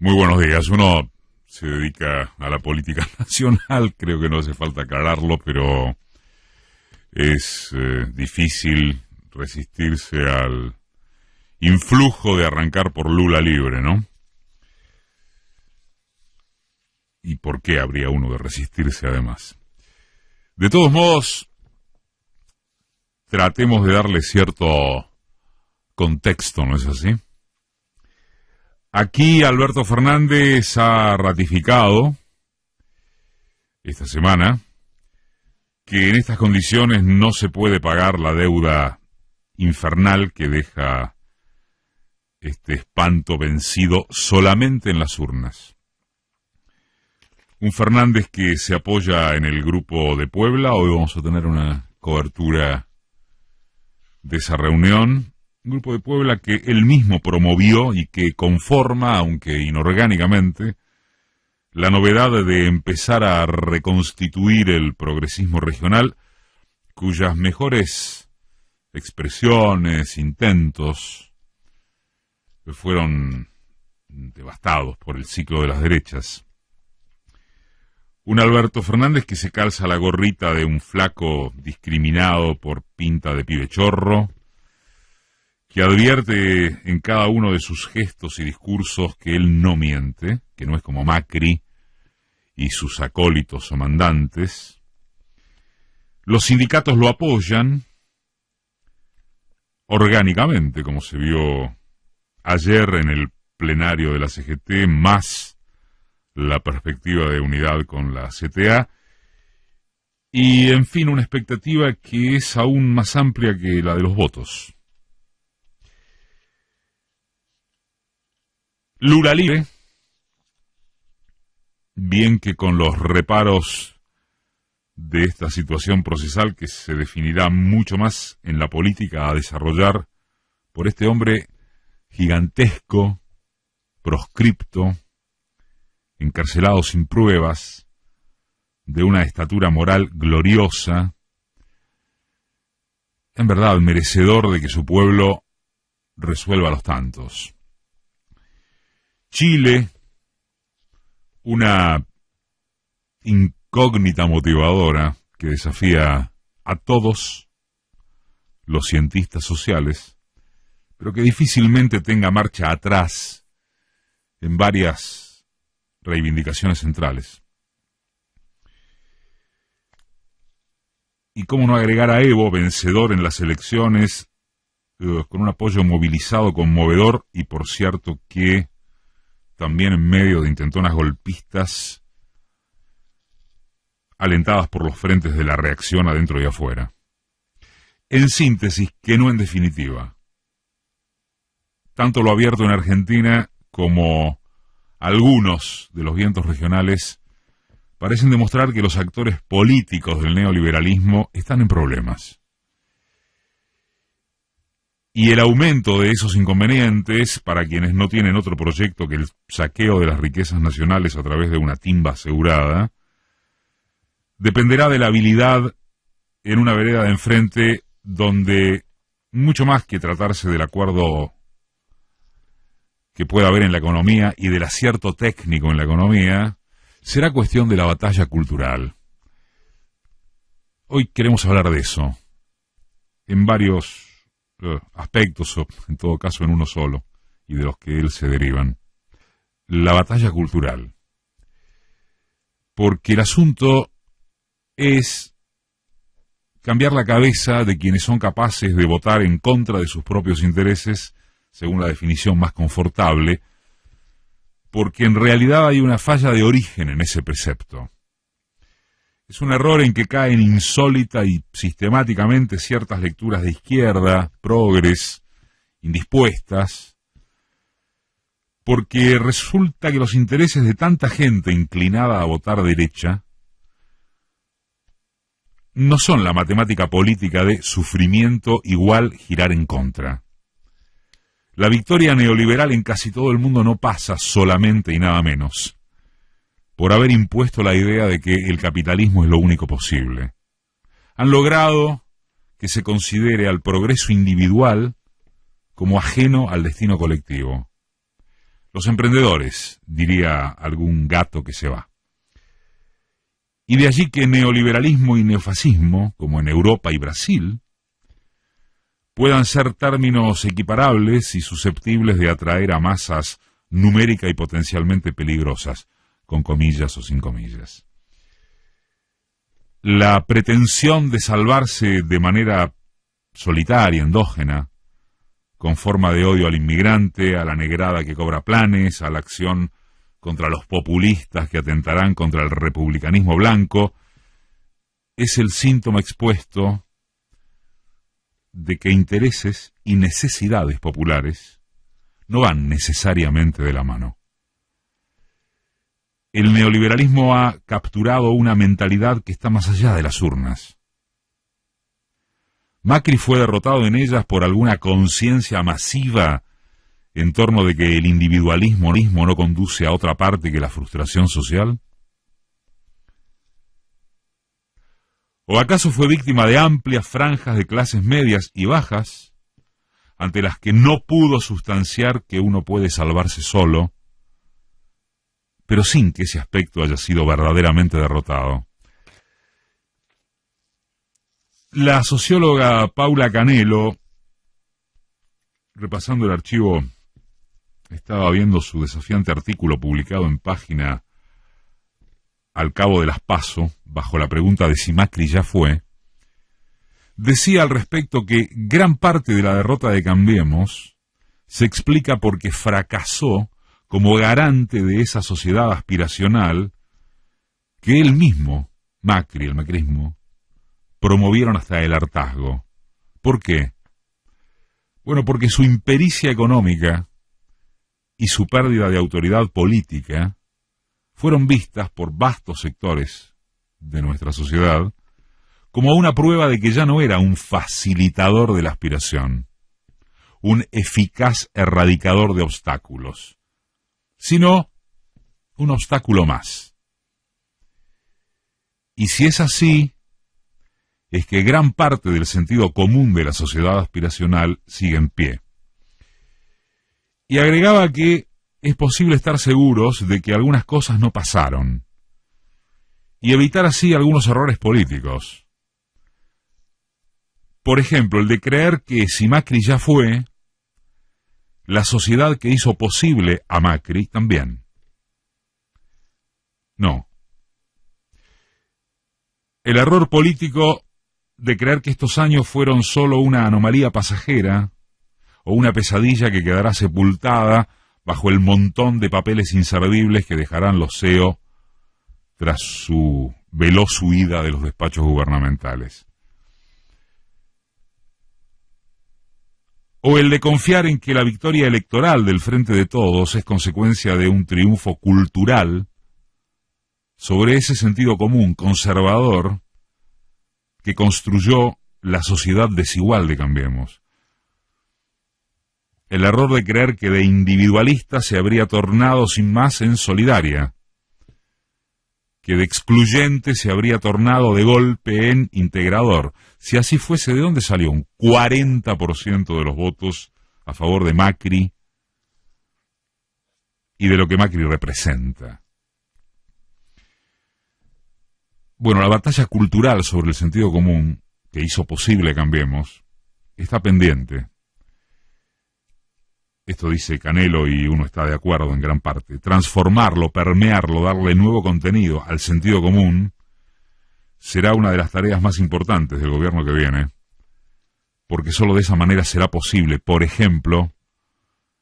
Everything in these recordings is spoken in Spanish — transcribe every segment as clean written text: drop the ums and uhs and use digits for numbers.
Muy buenos días. Uno se dedica a la política nacional, creo que no hace falta aclararlo, pero es difícil resistirse al influjo de arrancar por Lula libre, ¿no? ¿Y por qué habría uno de resistirse además? De todos modos, tratemos de darle cierto contexto, ¿no es así? Aquí Alberto Fernández ha ratificado esta semana que en estas condiciones no se puede pagar la deuda infernal que deja este espanto vencido solamente en las urnas. Un Fernández que se apoya en el Grupo de Puebla. Hoy vamos a tener una cobertura de esa reunión. Un Grupo de Puebla que él mismo promovió y que conforma, aunque inorgánicamente, la novedad de empezar a reconstituir el progresismo regional, cuyas mejores expresiones, intentos, fueron devastados por el ciclo de las derechas. Un Alberto Fernández que se calza la gorrita de un flaco discriminado por pinta de pibe chorro, que advierte en cada uno de sus gestos y discursos que él no miente, que no es como Macri y sus acólitos o mandantes. Los sindicatos lo apoyan orgánicamente, como se vio ayer en el plenario de la CGT, más la perspectiva de unidad con la CTA, y en fin, una expectativa que es aún más amplia que la de los votos. Lula libre, bien que con los reparos de esta situación procesal que se definirá mucho más en la política a desarrollar por este hombre gigantesco, proscripto, encarcelado sin pruebas, de una estatura moral gloriosa, en verdad merecedor de que su pueblo resuelva los tantos. Chile, una incógnita motivadora que desafía a todos los cientistas sociales, pero que difícilmente tenga marcha atrás en varias reivindicaciones centrales. Y cómo no agregar a Evo, vencedor en las elecciones, con un apoyo movilizado conmovedor, y por cierto que también en medio de intentonas golpistas alentadas por los frentes de la reacción adentro y afuera. En síntesis, que no en definitiva. Tanto lo abierto en Argentina como algunos de los vientos regionales parecen demostrar que los actores políticos del neoliberalismo están en problemas. Y el aumento de esos inconvenientes, para quienes no tienen otro proyecto que el saqueo de las riquezas nacionales a través de una timba asegurada, dependerá de la habilidad en una vereda de enfrente donde, mucho más que tratarse del acuerdo que pueda haber en la economía y del acierto técnico en la economía, será cuestión de la batalla cultural. Hoy queremos hablar de eso, en varios aspectos, o en todo caso en uno solo, y de los que él se derivan. La batalla cultural. Porque el asunto es cambiar la cabeza de quienes son capaces de votar en contra de sus propios intereses, según la definición más confortable, porque en realidad hay una falla de origen en ese precepto. Es un error en que caen insólita y sistemáticamente ciertas lecturas de izquierda, progres, indispuestas, porque resulta que los intereses de tanta gente inclinada a votar derecha no son la matemática política de sufrimiento igual girar en contra. La victoria neoliberal en casi todo el mundo no pasa solamente y nada menos por haber impuesto la idea de que el capitalismo es lo único posible. Han logrado que se considere al progreso individual como ajeno al destino colectivo. Los emprendedores, diría algún gato que se va. Y de allí que neoliberalismo y neofascismo, como en Europa y Brasil, puedan ser términos equiparables y susceptibles de atraer a masas numérica y potencialmente peligrosas, con comillas o sin comillas. La pretensión de salvarse de manera solitaria, endógena, con forma de odio al inmigrante, a la negrada que cobra planes, a la acción contra los populistas que atentarán contra el republicanismo blanco, es el síntoma expuesto de que intereses y necesidades populares no van necesariamente de la mano. El neoliberalismo ha capturado una mentalidad que está más allá de las urnas. Macri fue derrotado en ellas por alguna conciencia masiva en torno de que el individualismo no conduce a otra parte que la frustración social. ¿O acaso fue víctima de amplias franjas de clases medias y bajas, ante las que no pudo sustanciar que uno puede salvarse solo, pero sin que ese aspecto haya sido verdaderamente derrotado? La socióloga Paula Canelo, repasando el archivo, estaba viendo su desafiante artículo publicado en Página al cabo de las PASO, bajo la pregunta de si Macri ya fue. Decía al respecto que gran parte de la derrota de Cambiemos se explica porque fracasó como garante de esa sociedad aspiracional que él mismo, Macri, el macrismo, promovieron hasta el hartazgo. ¿Por qué? Bueno, porque su impericia económica y su pérdida de autoridad política fueron vistas por vastos sectores de nuestra sociedad como una prueba de que ya no era un facilitador de la aspiración, un eficaz erradicador de obstáculos, sino un obstáculo más. Y si es así, es que gran parte del sentido común de la sociedad aspiracional sigue en pie. Y agregaba que es posible estar seguros de que algunas cosas no pasaron, y evitar así algunos errores políticos. Por ejemplo, el de creer que si Macri ya fue, la sociedad que hizo posible a Macri también. No. El error político de creer que estos años fueron solo una anomalía pasajera o una pesadilla que quedará sepultada bajo el montón de papeles inservibles que dejarán los CEO tras su veloz huida de los despachos gubernamentales. O el de confiar en que la victoria electoral del Frente de Todos es consecuencia de un triunfo cultural sobre ese sentido común conservador que construyó la sociedad desigual de Cambiemos. El error de creer que de individualista se habría tornado sin más en solidaria, que de excluyente se habría tornado de golpe en integrador. Si así fuese, ¿de dónde salió un 40% de los votos a favor de Macri y de lo que Macri representa? Bueno, la batalla cultural sobre el sentido común que hizo posible Cambiemos está pendiente. Esto dice Canelo y uno está de acuerdo en gran parte. Transformarlo, permearlo, darle nuevo contenido al sentido común será una de las tareas más importantes del gobierno que viene, porque sólo de esa manera será posible, por ejemplo,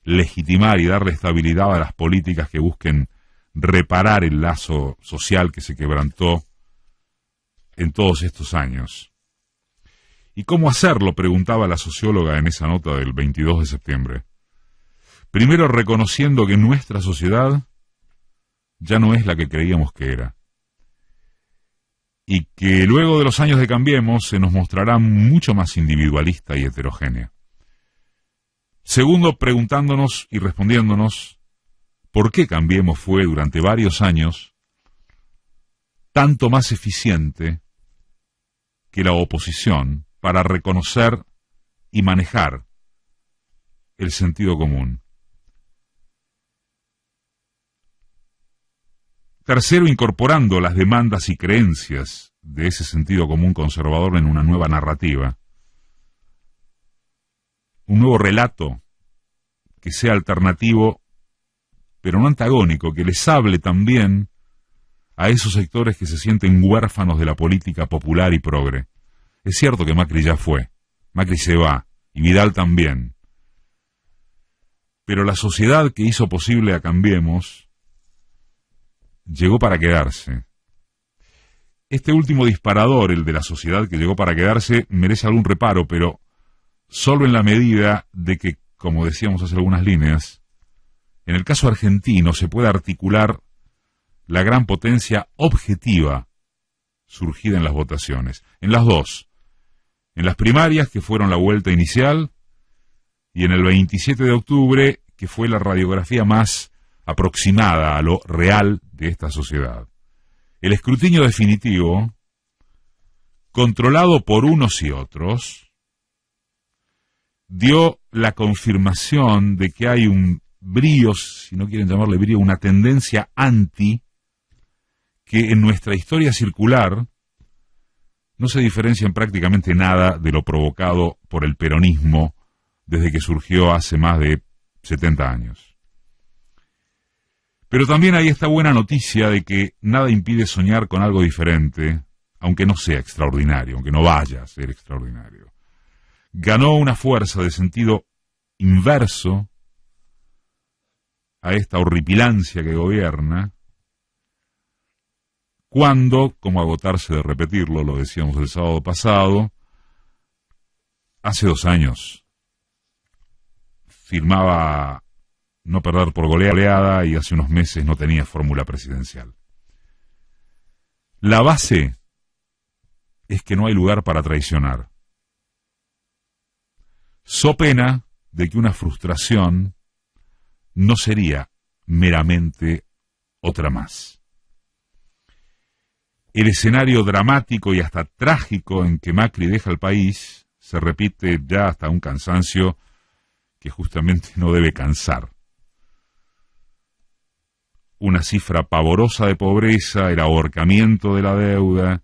legitimar y darle estabilidad a las políticas que busquen reparar el lazo social que se quebrantó en todos estos años. ¿Y cómo hacerlo?, preguntaba la socióloga en esa nota del 22 de septiembre. Primero, reconociendo que nuestra sociedad ya no es la que creíamos que era, y que luego de los años de Cambiemos se nos mostrará mucho más individualista y heterogénea. Segundo, preguntándonos y respondiéndonos por qué Cambiemos fue durante varios años tanto más eficiente que la oposición para reconocer y manejar el sentido común. Tercero, incorporando las demandas y creencias de ese sentido común conservador en una nueva narrativa. Un nuevo relato que sea alternativo, pero no antagónico, que les hable también a esos sectores que se sienten huérfanos de la política popular y progre. Es cierto que Macri ya fue, Macri se va, y Vidal también. Pero la sociedad que hizo posible a Cambiemos llegó para quedarse. Este último disparador, el de la sociedad que llegó para quedarse, merece algún reparo, pero solo en la medida de que, como decíamos hace algunas líneas, en el caso argentino se puede articular la gran potencia objetiva surgida en las votaciones, en las dos, en las primarias, que fueron la vuelta inicial, y en el 27 de octubre, que fue la radiografía más aproximada a lo real de esta sociedad. El escrutinio definitivo, controlado por unos y otros, dio la confirmación de que hay un brío, si no quieren llamarle brío, una tendencia anti, que en nuestra historia circular no se diferencia en prácticamente nada de lo provocado por el peronismo desde que surgió hace más de 70 años. Pero también hay esta buena noticia de que nada impide soñar con algo diferente, aunque no sea extraordinario, aunque no vaya a ser extraordinario. Ganó una fuerza de sentido inverso a esta horripilancia que gobierna, cuando, como agotarse de repetirlo, lo decíamos el sábado pasado, hace 2 años firmaba no perder por goleada y hace unos meses no tenía fórmula presidencial. La base es que no hay lugar para traicionar. So pena de que una frustración no sería meramente otra más. El escenario dramático y hasta trágico en que Macri deja el país se repite ya hasta un cansancio que justamente no debe cansar. Una cifra pavorosa de pobreza, el ahorcamiento de la deuda,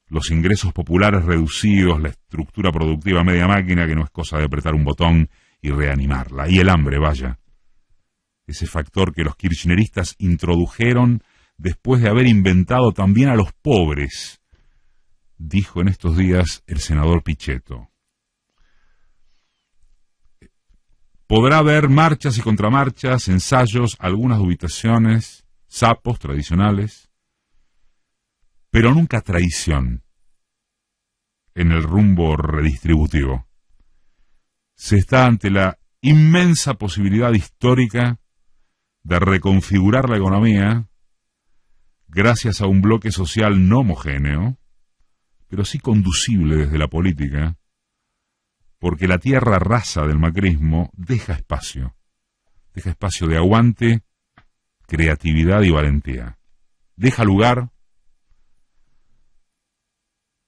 los ingresos populares reducidos, la estructura productiva media máquina que no es cosa de apretar un botón y reanimarla, y el hambre, vaya. Ese factor que los kirchneristas introdujeron después de haber inventado también a los pobres, dijo en estos días el senador Pichetto. Podrá haber marchas y contramarchas, ensayos, algunas dubitaciones, sapos tradicionales, pero nunca traición en el rumbo redistributivo. Se está ante la inmensa posibilidad histórica de reconfigurar la economía gracias a un bloque social no homogéneo, pero sí conducible desde la política, porque la tierra rasa del macrismo deja espacio de aguante, creatividad y valentía. Deja lugar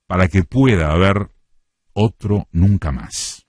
para que pueda haber otro nunca más.